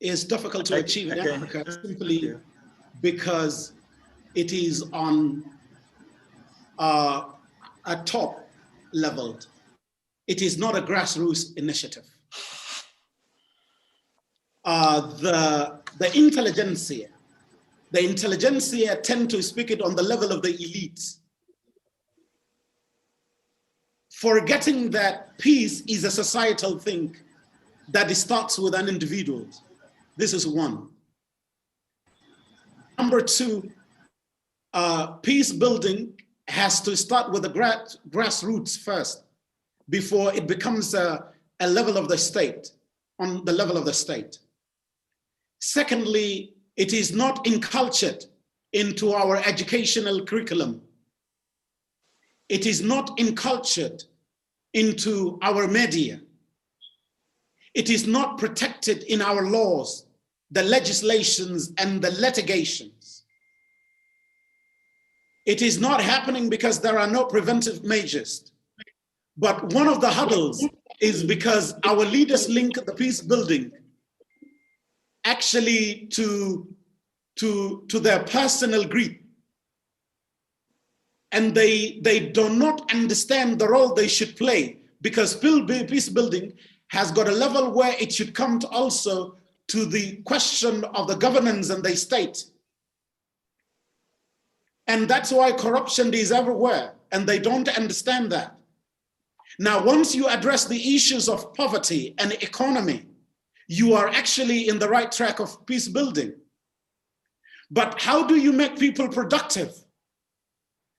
is difficult to achieve in Africa simply because it is on a top level. It is not a grassroots initiative. The intelligentsia tend to speak it on the level of the elites, forgetting that peace is a societal thing that starts with an individual. This is one. Number two, peace building has to start with the grassroots first before it becomes a level of the state, on the level of the state. Secondly, it is not inculcated into our educational curriculum. It is not inculcated into our media. It is not protected in our laws, the legislations and the litigations. It is not happening because there are no preventive measures. But one of the hurdles is because our leaders link the peace building actually to their personal greed. And they do not understand the role they should play, because peace building has got a level where it should come to also to the question of the governance and the state. And that's why corruption is everywhere, and they don't understand that. Now, once you address the issues of poverty and economy, you are actually in the right track of peace building. But how do you make people productive?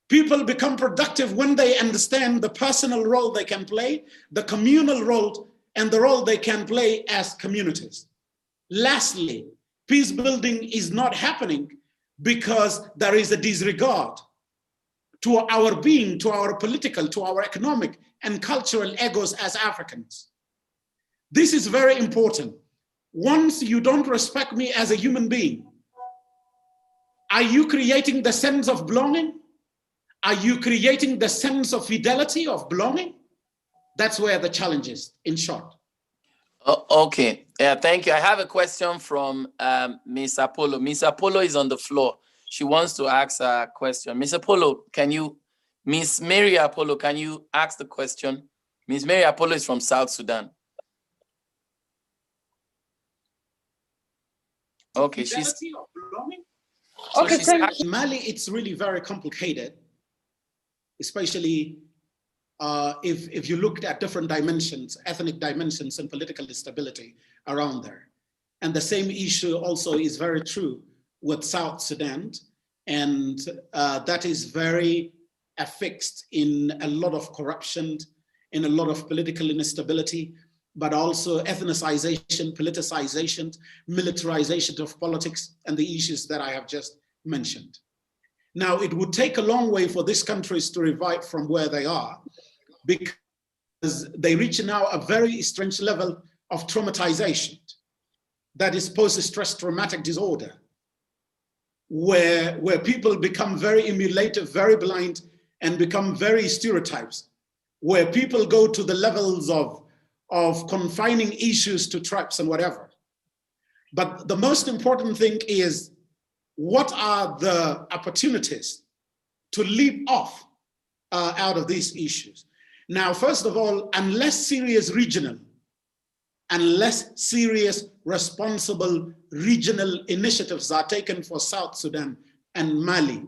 People become productive when they understand the personal role they can play, the communal role, and the role they can play as communities. Lastly, peace building is not happening because there is a disregard to our being, to our political, to our economic and cultural egos as Africans. This is very important. Once you don't respect me as a human being, are you creating the sense of belonging? Are you creating the sense of fidelity, of belonging? That's where the challenge is, in short. Okay, yeah, thank you. I have a question from Miss Apollo. Miss Apollo is on the floor. She wants to ask a question. Miss Apollo, Miss Mary Apollo, can you ask the question? Miss Mary Apollo is from South Sudan. Okay, Fidelity of belonging? So okay, in Mali, it's really very complicated, especially if you looked at different dimensions, ethnic dimensions and political instability around there. And the same issue also is very true with South Sudan. And that is very affixed in a lot of corruption, in a lot of political instability, but also ethnicization, politicization, militarization of politics, and the issues that I have just mentioned. Now, it would take a long way for these countries to revive from where they are, because they reach now a very strange level of traumatization, that is post-stress traumatic disorder, where people become very emulative, very blind, and become very stereotypes, where people go to the levels of confining issues to tribes and whatever. But the most important thing is, what are the opportunities to leap off out of these issues? Now, first of all, unless serious regional, unless serious responsible regional initiatives are taken for South Sudan and Mali,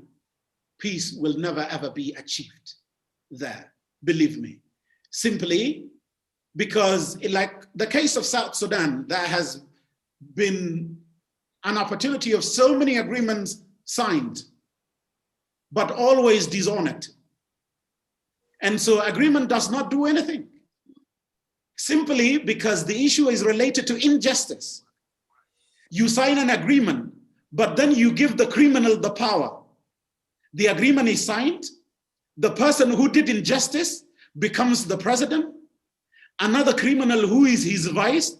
peace will never ever be achieved there, believe me. Simply because, like the case of South Sudan, there has been an opportunity of so many agreements signed, but always dishonored. And so agreement does not do anything, simply because the issue is related to injustice. You sign an agreement, but then you give the criminal the power. The agreement is signed, the person who did injustice becomes the president, another criminal who is his vice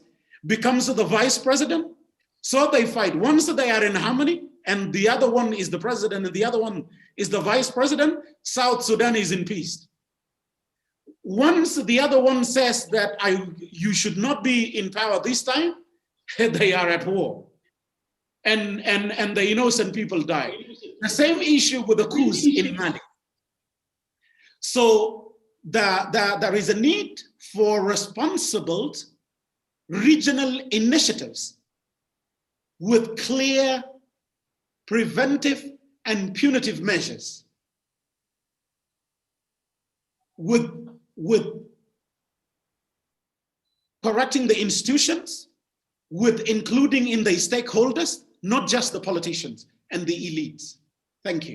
becomes the vice president. So they fight. Once they are in harmony, and the other one is the president and the other one is the vice president, South Sudan is in peace. Once the other one says that you should not be in power this time, they are at war. And the innocent people die. The same issue with the coups in Mali. So there is a need for responsible regional initiatives with clear preventive and punitive measures, with correcting the institutions, with including in the stakeholders, not just the politicians and the elites. Thank you.